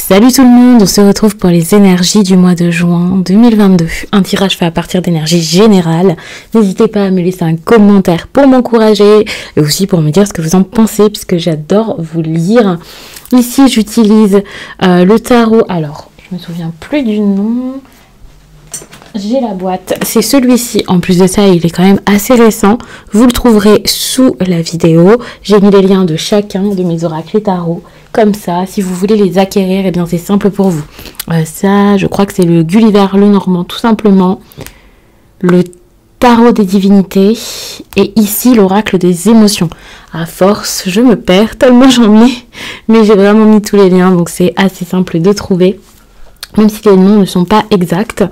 Salut tout le monde, on se retrouve pour les énergies du mois de juin 2022. Un tirage fait à partir d'énergie générale. N'hésitez pas à me laisser un commentaire pour m'encourager et aussi pour me dire ce que vous en pensez puisque j'adore vous lire. Ici j'utilise le tarot, alors je me souviens plus du nom. J'ai la boîte, c'est celui-ci. En plus de ça, il est quand même assez récent. Vous le trouverez sous la vidéo. J'ai mis les liens de chacun de mes oracles et tarots. Comme ça, si vous voulez les acquérir, eh bien c'est simple pour vous. Ça, je crois que c'est le Gulliver le Normand, tout simplement. Le tarot des divinités. Et ici, l'oracle des émotions. À force, je me perds tellement j'en ai. Mais j'ai vraiment mis tous les liens, donc c'est assez simple de trouver. Même si les noms ne sont pas exacts.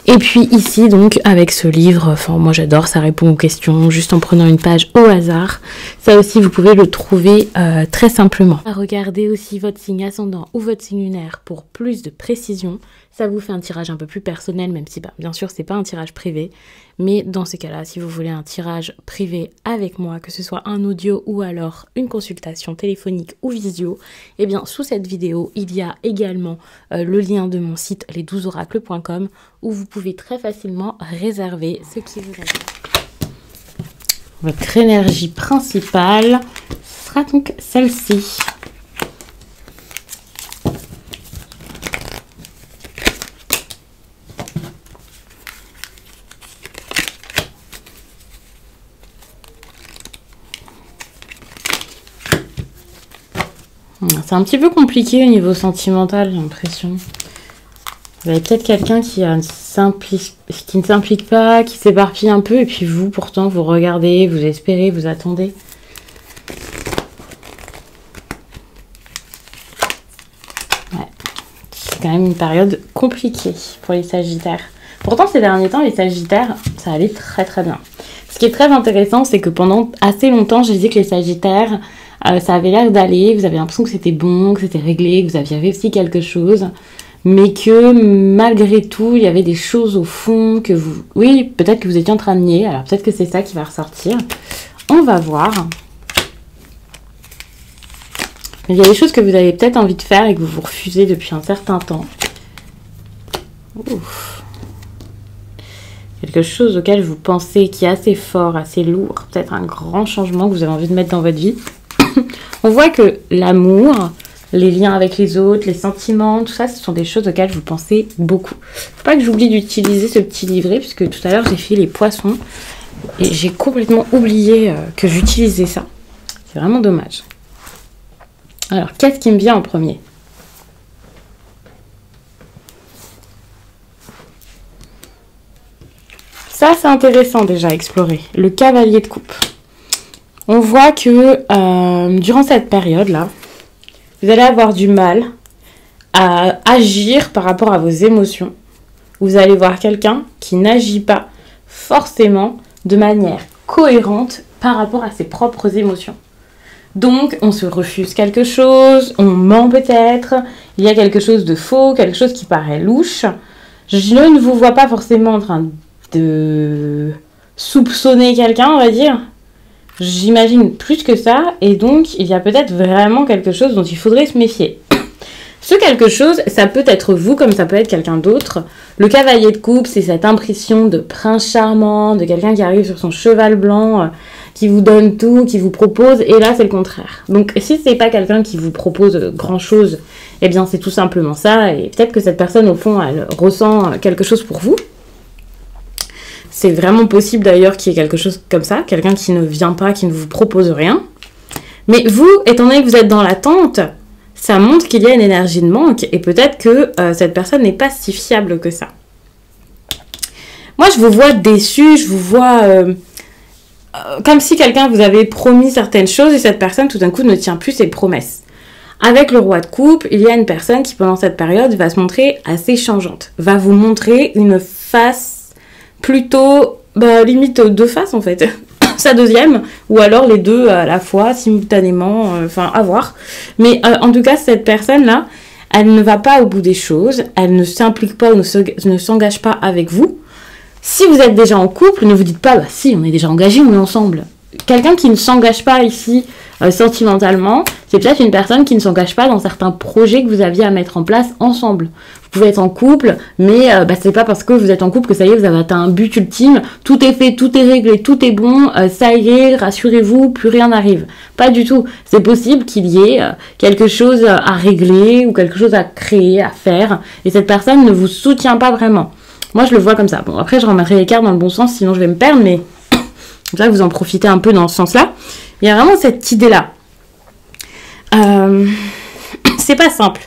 Et puis ici, donc, avec ce livre, enfin, moi j'adore, ça répond aux questions, juste en prenant une page au hasard. Ça aussi, vous pouvez le trouver très simplement. Regardez aussi votre signe ascendant ou votre signe lunaire pour plus de précision. Ça vous fait un tirage un peu plus personnel, même si, bien sûr, c'est pas un tirage privé. Mais dans ces cas-là, si vous voulez un tirage privé avec moi, que ce soit un audio ou alors une consultation téléphonique ou visio, eh bien, sous cette vidéo, il y a également le lien de mon site les12oracles.com où vous pouvez très facilement réserver ce qui vous intéresse. Votre énergie principale sera donc celle-ci. C'est un petit peu compliqué au niveau sentimental, j'ai l'impression. Vous avez peut-être quelqu'un qui ne s'implique pas, qui s'éparpille un peu, et puis vous, pourtant, vous regardez, vous espérez, vous attendez. Ouais. C'est quand même une période compliquée pour les Sagittaires. Pourtant, ces derniers temps, les Sagittaires, ça allait très très bien. Ce qui est très intéressant, c'est que pendant assez longtemps, je disais que les Sagittaires, ça avait l'air d'aller, vous avez l'impression que c'était bon, que c'était réglé, que vous aviez réussi quelque chose, mais que malgré tout, il y avait des choses au fond que vous... Oui, peut-être que vous étiez en train de nier, alors peut-être que c'est ça qui va ressortir. On va voir. Il y a des choses que vous avez peut-être envie de faire et que vous vous refusez depuis un certain temps. Ouf. Quelque chose auquel vous pensez qui est assez fort, assez lourd, peut-être un grand changement que vous avez envie de mettre dans votre vie. On voit que l'amour, les liens avec les autres, les sentiments, tout ça, ce sont des choses auxquelles vous pensez beaucoup. Faut pas que j'oublie d'utiliser ce petit livret, puisque tout à l'heure j'ai fait les poissons et j'ai complètement oublié que j'utilisais ça. C'est vraiment dommage. Alors, qu'est-ce qui me vient en premier ? Ça, c'est intéressant déjà à explorer. Le cavalier de coupe. On voit que durant cette période-là, vous allez avoir du mal à agir par rapport à vos émotions. Vous allez voir quelqu'un qui n'agit pas forcément de manière cohérente par rapport à ses propres émotions. Donc, on se refuse quelque chose, on ment peut-être, il y a quelque chose de faux, quelque chose qui paraît louche. Je ne vous vois pas forcément en train de soupçonner quelqu'un, on va dire. J'imagine plus que ça, et donc il y a peut-être vraiment quelque chose dont il faudrait se méfier. Ce quelque chose, ça peut être vous comme ça peut être quelqu'un d'autre. Le cavalier de coupe, c'est cette impression de prince charmant, de quelqu'un qui arrive sur son cheval blanc, qui vous donne tout, qui vous propose, et là c'est le contraire. Donc si c'est pas quelqu'un qui vous propose grand chose, eh bien c'est tout simplement ça, et peut-être que cette personne au fond elle ressent quelque chose pour vous. C'est vraiment possible d'ailleurs qu'il y ait quelque chose comme ça, quelqu'un qui ne vient pas, qui ne vous propose rien. Mais vous, étant donné que vous êtes dans l'attente, ça montre qu'il y a une énergie de manque et peut-être que cette personne n'est pas si fiable que ça. Moi, je vous vois déçu, je vous vois comme si quelqu'un vous avait promis certaines choses et cette personne tout d'un coup ne tient plus ses promesses. Avec le roi de coupe, il y a une personne qui pendant cette période va se montrer assez changeante, va vous montrer une face plutôt, limite deux faces en fait, sa deuxième, ou alors les deux à la fois, simultanément, à voir. Mais en tout cas, cette personne-là, elle ne va pas au bout des choses, elle ne s'implique pas ou ne s'engage pas avec vous. Si vous êtes déjà en couple, ne vous dites pas, si, on est déjà engagés, on est ensemble. Quelqu'un qui ne s'engage pas ici sentimentalement, c'est peut-être une personne qui ne s'engage pas dans certains projets que vous aviez à mettre en place ensemble. Vous pouvez être en couple, mais c'est pas parce que vous êtes en couple que ça y est, vous avez atteint un but ultime, tout est fait, tout est réglé, tout est bon, ça y est, rassurez-vous, plus rien n'arrive. Pas du tout. C'est possible qu'il y ait quelque chose à régler ou quelque chose à créer, à faire, et cette personne ne vous soutient pas vraiment. Moi, je le vois comme ça. Bon, après, je remettrai les cartes dans le bon sens, sinon je vais me perdre, mais comme ça, vous en profitez un peu dans ce sens-là. Il y a vraiment cette idée-là. C'est pas simple.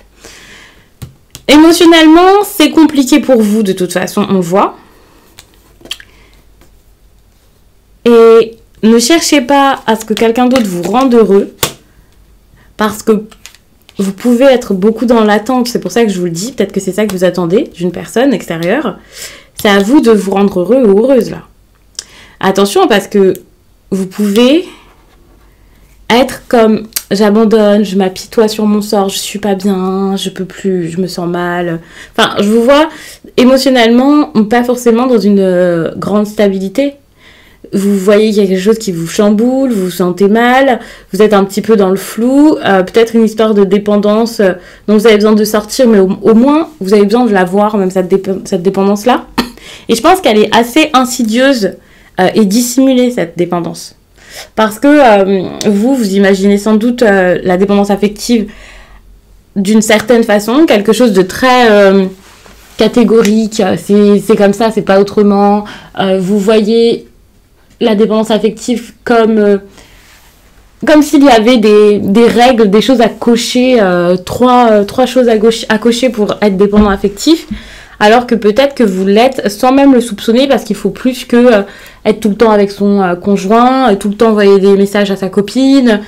Émotionnellement, c'est compliqué pour vous, de toute façon, on le voit. Et ne cherchez pas à ce que quelqu'un d'autre vous rende heureux, parce que vous pouvez être beaucoup dans l'attente, c'est pour ça que je vous le dis, peut-être que c'est ça que vous attendez d'une personne extérieure. C'est à vous de vous rendre heureux ou heureuse, là. Attention, parce que vous pouvez être comme j'abandonne, je m'apitoie sur mon sort, je suis pas bien, je peux plus, je me sens mal. Enfin, je vous vois émotionnellement pas forcément dans une grande stabilité. Vous voyez qu'il y a quelque chose qui vous chamboule, vous vous sentez mal, vous êtes un petit peu dans le flou, peut-être une histoire de dépendance dont vous avez besoin de sortir, mais au moins vous avez besoin de la voir, même cette dépendance-là. Et je pense qu'elle est assez insidieuse et dissimulée, cette dépendance. Parce que vous imaginez sans doute la dépendance affective d'une certaine façon, quelque chose de très catégorique, c'est comme ça, c'est pas autrement. Vous voyez la dépendance affective comme s'il y avait des règles, des choses à cocher, trois choses à cocher pour être dépendant affectif, alors que peut-être que vous l'êtes sans même le soupçonner, parce qu'il faut plus que être tout le temps avec son conjoint, tout le temps envoyer des messages à sa copine,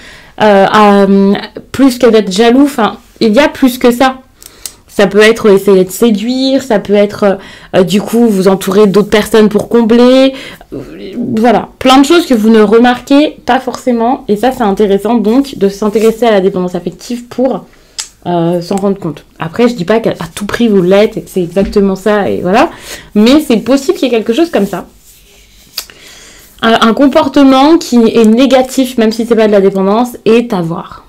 plus que d'être jaloux, enfin, il y a plus que ça. Ça peut être essayer de séduire, ça peut être du coup vous entourer d'autres personnes pour combler, voilà, plein de choses que vous ne remarquez pas forcément, et ça c'est intéressant donc de s'intéresser à la dépendance affective pour s'en rendre compte. Après je dis pas qu'à tout prix vous l'êtes et que c'est exactement ça et voilà, mais c'est possible qu'il y ait quelque chose comme ça. Un comportement qui est négatif, même si c'est pas de la dépendance, est à voir.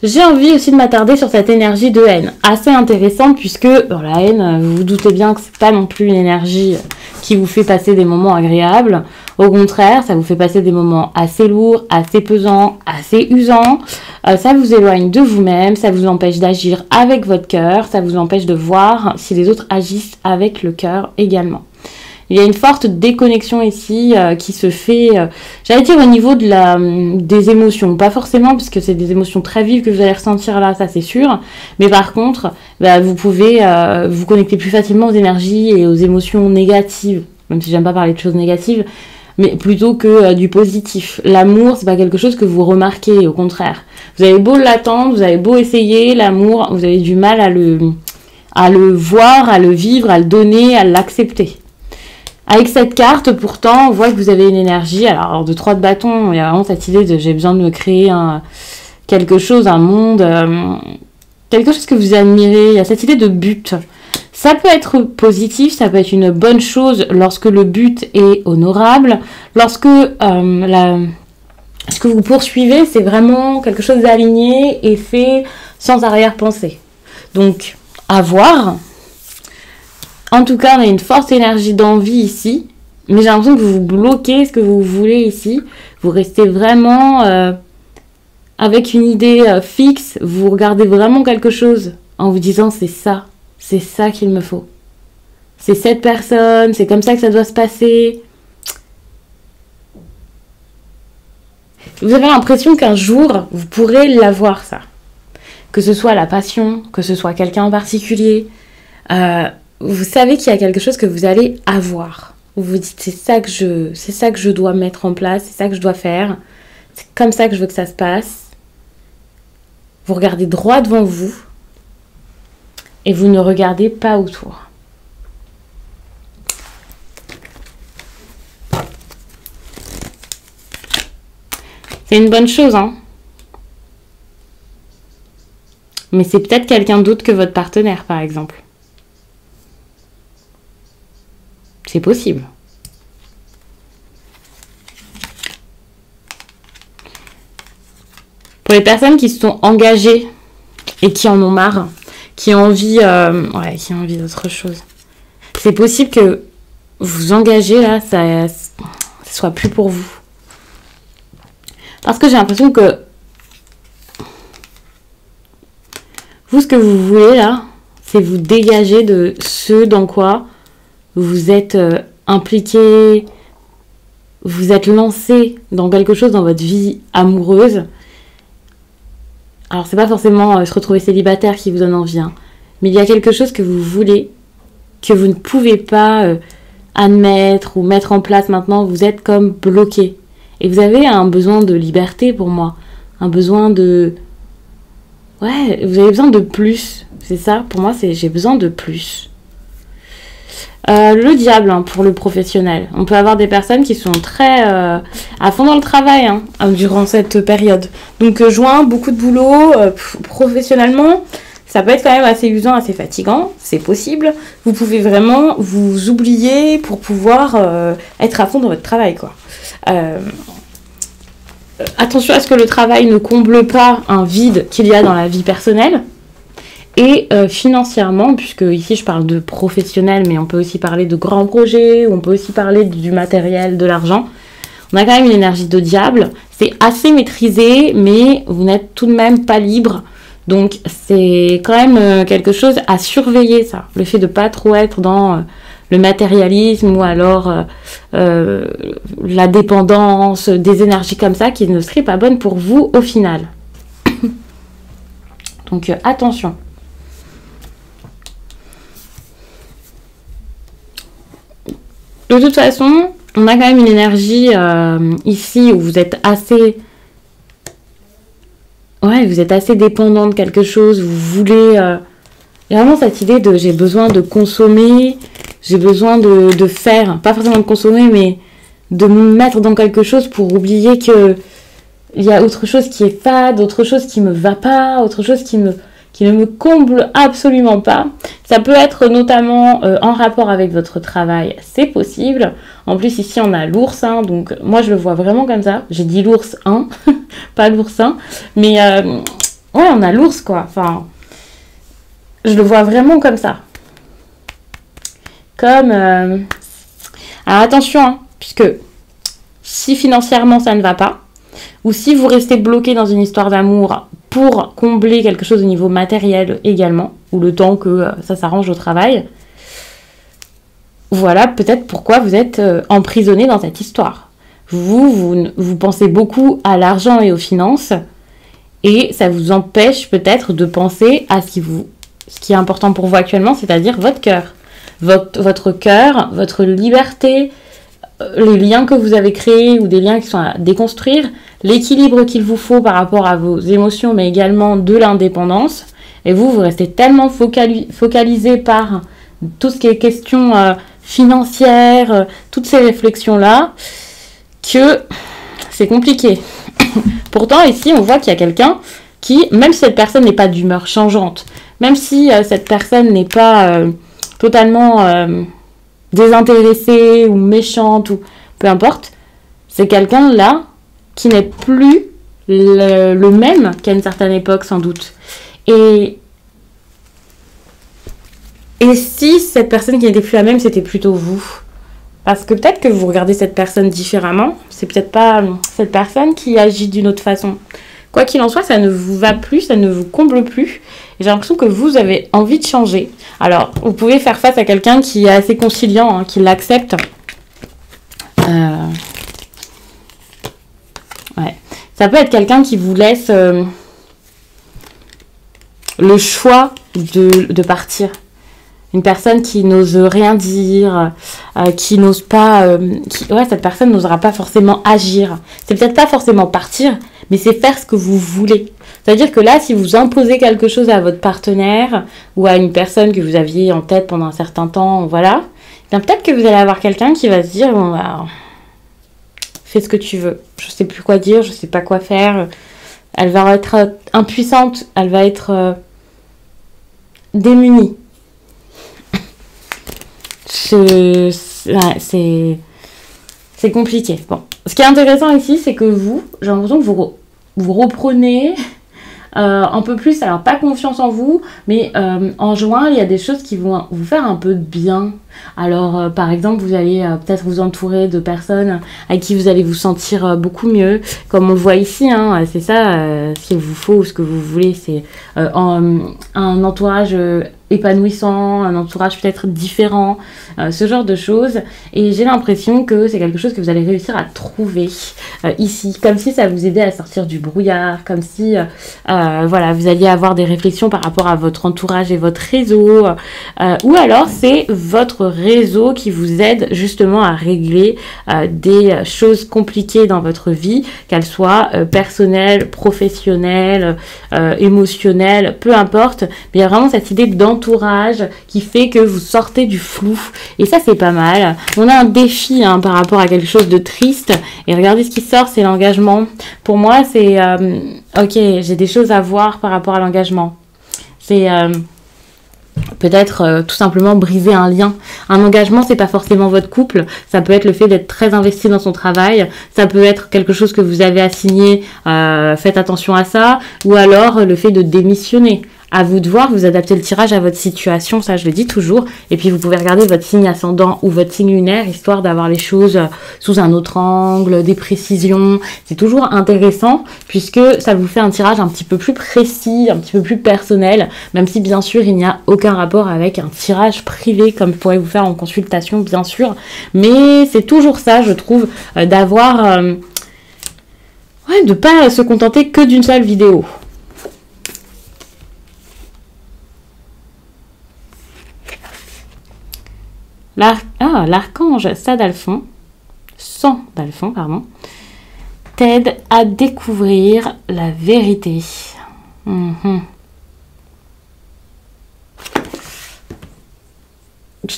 J'ai envie aussi de m'attarder sur cette énergie de haine, assez intéressante puisque dans la haine, vous vous doutez bien que c'est pas non plus une énergie qui vous fait passer des moments agréables. Au contraire, ça vous fait passer des moments assez lourds, assez pesants, assez usants. Ça vous éloigne de vous-même, ça vous empêche d'agir avec votre cœur, ça vous empêche de voir si les autres agissent avec le cœur également. Il y a une forte déconnexion ici qui se fait, j'allais dire au niveau des émotions. Pas forcément, parce que c'est des émotions très vives que vous allez ressentir là, ça c'est sûr. Mais par contre, vous pouvez vous connecter plus facilement aux énergies et aux émotions négatives. Même si j'aime pas parler de choses négatives, mais plutôt que du positif. L'amour, c'est pas quelque chose que vous remarquez, au contraire. Vous avez beau l'attendre, vous avez beau essayer, l'amour, vous avez du mal à le voir, à le vivre, à le donner, à l'accepter. Avec cette carte, pourtant, on voit que vous avez une énergie. Alors, de 3 de bâton, il y a vraiment cette idée de j'ai besoin de me créer quelque chose, un monde, quelque chose que vous admirez. Il y a cette idée de but. Ça peut être positif, ça peut être une bonne chose lorsque le but est honorable, lorsque ce que vous poursuivez, c'est vraiment quelque chose d'aligné et fait sans arrière-pensée. Donc, à voir. En tout cas, on a une forte énergie d'envie ici, mais j'ai l'impression que vous vous bloquez ce que vous voulez ici. Vous restez vraiment avec une idée fixe, vous regardez vraiment quelque chose en vous disant c'est ça qu'il me faut. C'est cette personne, c'est comme ça que ça doit se passer. Vous avez l'impression qu'un jour, vous pourrez l'avoir ça. Que ce soit la passion, que ce soit quelqu'un en particulier. Vous savez qu'il y a quelque chose que vous allez avoir. Vous vous dites c'est ça que je dois mettre en place, c'est ça que je dois faire. C'est comme ça que je veux que ça se passe. Vous regardez droit devant vous et vous ne regardez pas autour. C'est une bonne chose, hein. Mais c'est peut-être quelqu'un d'autre que votre partenaire, par exemple. C'est possible. Pour les personnes qui se sont engagées et qui en ont marre, qui ont envie, qui ont envie d'autre chose. C'est possible que vous engagez là, ça soit plus pour vous. Parce que j'ai l'impression que vous, ce que vous voulez là, c'est vous dégager de ce dans quoi vous êtes impliqué, vous êtes lancé dans quelque chose dans votre vie amoureuse. Alors c'est pas forcément se retrouver célibataire qui vous donne envie, hein, mais il y a quelque chose que vous voulez, que vous ne pouvez pas admettre ou mettre en place maintenant. Vous êtes comme bloqué. Et vous avez un besoin de liberté pour moi. Un besoin de... Ouais, vous avez besoin de plus. C'est ça, pour moi, c'est j'ai besoin de plus. Le diable, hein, pour le professionnel. On peut avoir des personnes qui sont très à fond dans le travail durant cette période. Donc, joint beaucoup de boulot professionnellement. Ça peut être quand même assez usant, assez fatigant. C'est possible. Vous pouvez vraiment vous oublier pour pouvoir être à fond dans votre travail, quoi. Attention à ce que le travail ne comble pas un vide qu'il y a dans la vie personnelle. Et financièrement, puisque ici je parle de professionnel, mais on peut aussi parler de grands projets, ou on peut aussi parler du matériel, de l'argent. On a quand même une énergie de diable. C'est assez maîtrisé, mais vous n'êtes tout de même pas libre. Donc c'est quand même quelque chose à surveiller, ça. Le fait de pas trop être dans le matérialisme ou alors la dépendance, des énergies comme ça qui ne seraient pas bonnes pour vous au final. Donc attention. De toute façon, on a quand même une énergie ici où vous êtes assez... Ouais, vous êtes assez dépendant de quelque chose, vous voulez... Il y a vraiment cette idée de j'ai besoin de consommer, j'ai besoin de faire, pas forcément de consommer, mais de me mettre dans quelque chose pour oublier que il y a autre chose qui est fade, autre chose qui me va pas, autre chose qui ne me comble absolument pas. Ça peut être notamment en rapport avec votre travail, c'est possible. En plus, ici, on a l'ours, hein, donc moi, je le vois vraiment comme ça. J'ai dit l'ours 1, pas l'oursin. Mais ouais, on a l'ours, quoi. Enfin, je le vois vraiment comme ça. Comme... Alors, attention, hein, puisque si financièrement, ça ne va pas, ou si vous restez bloqué dans une histoire d'amour pour combler quelque chose au niveau matériel également, ou le temps que ça s'arrange au travail, voilà peut-être pourquoi vous êtes emprisonné dans cette histoire. Vous pensez beaucoup à l'argent et aux finances, et ça vous empêche peut-être de penser à ce qui est important pour vous actuellement, c'est-à-dire votre cœur. Votre cœur, votre liberté, les liens que vous avez créés ou des liens qui sont à déconstruire, l'équilibre qu'il vous faut par rapport à vos émotions, mais également de l'indépendance. Et vous restez tellement focalisé par tout ce qui est question financière, toutes ces réflexions-là, que c'est compliqué. Pourtant, ici, on voit qu'il y a quelqu'un qui, même si cette personne n'est pas d'humeur changeante, même si cette personne n'est pas totalement désintéressée ou méchante, ou peu importe, c'est quelqu'un là qui n'est plus le même qu'à une certaine époque, sans doute. Et si cette personne qui n'était plus la même, c'était plutôt vous? Parce que peut-être que vous regardez cette personne différemment, c'est peut-être pas cette personne qui agit d'une autre façon. Quoi qu'il en soit, ça ne vous va plus, ça ne vous comble plus. Et j'ai l'impression que vous avez envie de changer. Alors, vous pouvez faire face à quelqu'un qui est assez conciliant, hein, qui l'accepte. Ouais. Ça peut être quelqu'un qui vous laisse le choix de partir. Une personne qui n'ose rien dire, qui n'ose pas... cette personne n'osera pas forcément agir. C'est peut-être pas forcément partir, mais c'est faire ce que vous voulez. C'est-à-dire que là, si vous imposez quelque chose à votre partenaire ou à une personne que vous aviez en tête pendant un certain temps, voilà, bien peut-être que vous allez avoir quelqu'un qui va se dire, bon, bah, fais ce que tu veux. Je sais plus quoi dire, je sais pas quoi faire. Elle va être impuissante, elle va être démunie. C'est compliqué. Bon. Ce qui est intéressant ici, c'est que j'ai l'impression que vous reprenez un peu plus, alors pas confiance en vous, mais en juin, il y a des choses qui vont vous faire un peu de bien. Alors, par exemple, vous allez peut-être vous entourer de personnes avec qui vous allez vous sentir beaucoup mieux, comme on le voit ici, hein, c'est ça ce qu'il vous faut, ce que vous voulez, c'est un entourage épanouissant, un entourage peut-être différent, ce genre de choses. Et j'ai l'impression que c'est quelque chose que vous allez réussir à trouver ici, comme si ça vous aidait à sortir du brouillard, comme si voilà, vous alliez avoir des réflexions par rapport à votre entourage et votre réseau, ou alors c'est votre réseau qui vous aide justement à régler des choses compliquées dans votre vie, qu'elles soient personnelles, professionnelles, émotionnelles, peu importe, mais il y a vraiment cette idée d'entourage qui fait que vous sortez du flou, et ça c'est pas mal. On a un défi hein, par rapport à quelque chose de triste, et regardez ce qui sort, c'est l'engagement. Pour moi c'est ok, j'ai des choses à voir par rapport à l'engagement. C'est peut-être tout simplement briser un lien. Un engagement, c'est pas forcément votre couple. Ça peut être le fait d'être très investi dans son travail. Ça peut être quelque chose que vous avez assigné. Faites attention à ça. Ou alors le fait de démissionner. À vous de voir, vous adaptez le tirage à votre situation, ça je le dis toujours. Et puis vous pouvez regarder votre signe ascendant ou votre signe lunaire, histoire d'avoir les choses sous un autre angle, des précisions. C'est toujours intéressant, puisque ça vous fait un tirage un petit peu plus précis, un petit peu plus personnel, même si bien sûr il n'y a aucun rapport avec un tirage privé, comme pourrait vous faire en consultation, bien sûr. Mais c'est toujours ça, je trouve, d'avoir... ouais, de pas se contenter que d'une seule vidéo. L'archange Sandalphon, pardon, t'aide à découvrir la vérité. Tout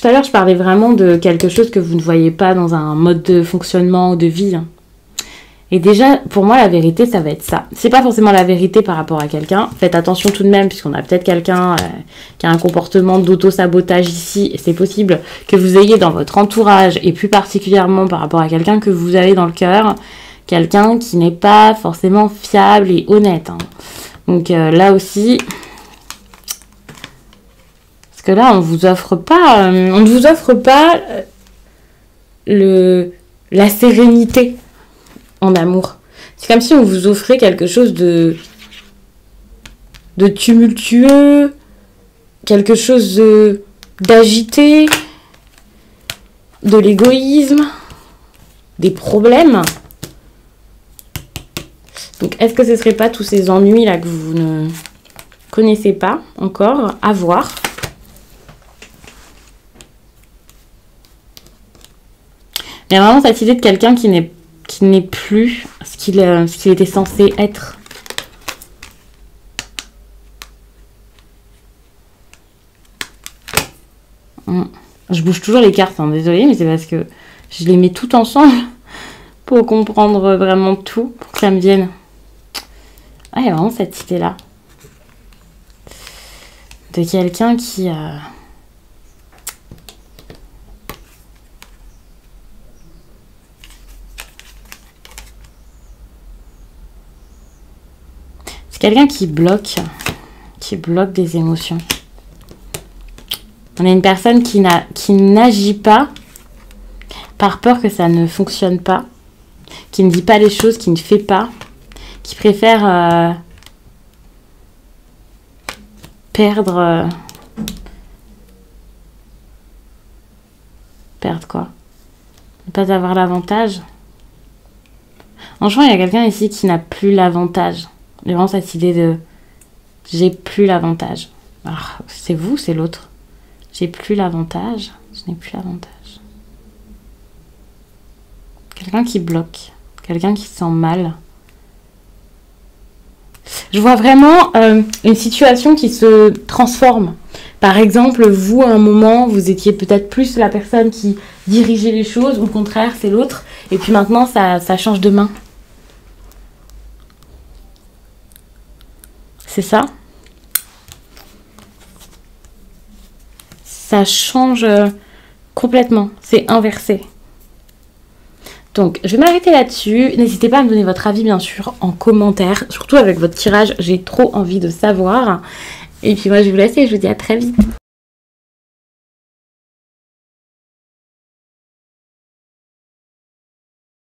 à l'heure, je parlais vraiment de quelque chose que vous ne voyez pas dans un mode de fonctionnement ou de vie. Et déjà, pour moi, la vérité, ça va être ça. C'est pas forcément la vérité par rapport à quelqu'un. Faites attention tout de même, puisqu'on a peut-être quelqu'un qui a un comportement d'auto-sabotage ici. Et c'est possible que vous ayez dans votre entourage, et plus particulièrement par rapport à quelqu'un que vous avez dans le cœur, quelqu'un qui n'est pas forcément fiable et honnête. Hein. Donc là aussi... Parce que là, on ne vous offre pas la sérénité en amour. C'est comme si on vous offrait quelque chose de tumultueux, quelque chose d'agité, de l'égoïsme, des problèmes. Donc, est-ce que ce ne serait pas tous ces ennuis là que vous ne connaissez pas encore à voir? Il y a vraiment cette idée de quelqu'un qui n'est plus ce qu'il était censé être. Je bouge toujours les cartes, hein, désolée, mais c'est parce que je les mets toutes ensemble pour comprendre vraiment tout, pour que ça me vienne. Ah, il y a vraiment cette idée-là. De quelqu'un qui... C'est quelqu'un qui bloque des émotions. On a une personne qui n'agit pas par peur que ça ne fonctionne pas, qui ne dit pas les choses, qui ne fait pas, qui préfère perdre quoi? Ne pas avoir l'avantage. Franchement, il y a quelqu'un ici qui n'a plus l'avantage. Il y a vraiment cette idée de j'ai plus l'avantage. Alors, c'est vous, c'est l'autre. J'ai plus l'avantage, je n'ai plus l'avantage. Quelqu'un qui bloque, quelqu'un qui se sent mal. Je vois vraiment une situation qui se transforme. Par exemple, vous, à un moment, vous étiez peut-être plus la personne qui dirigeait les choses, ou au contraire, c'est l'autre. Et puis maintenant, ça change de main. C'est ça. Ça change complètement. C'est inversé. Donc, je vais m'arrêter là-dessus. N'hésitez pas à me donner votre avis, bien sûr, en commentaire. Surtout avec votre tirage, j'ai trop envie de savoir. Et puis moi, je vous laisse et je vous dis à très vite.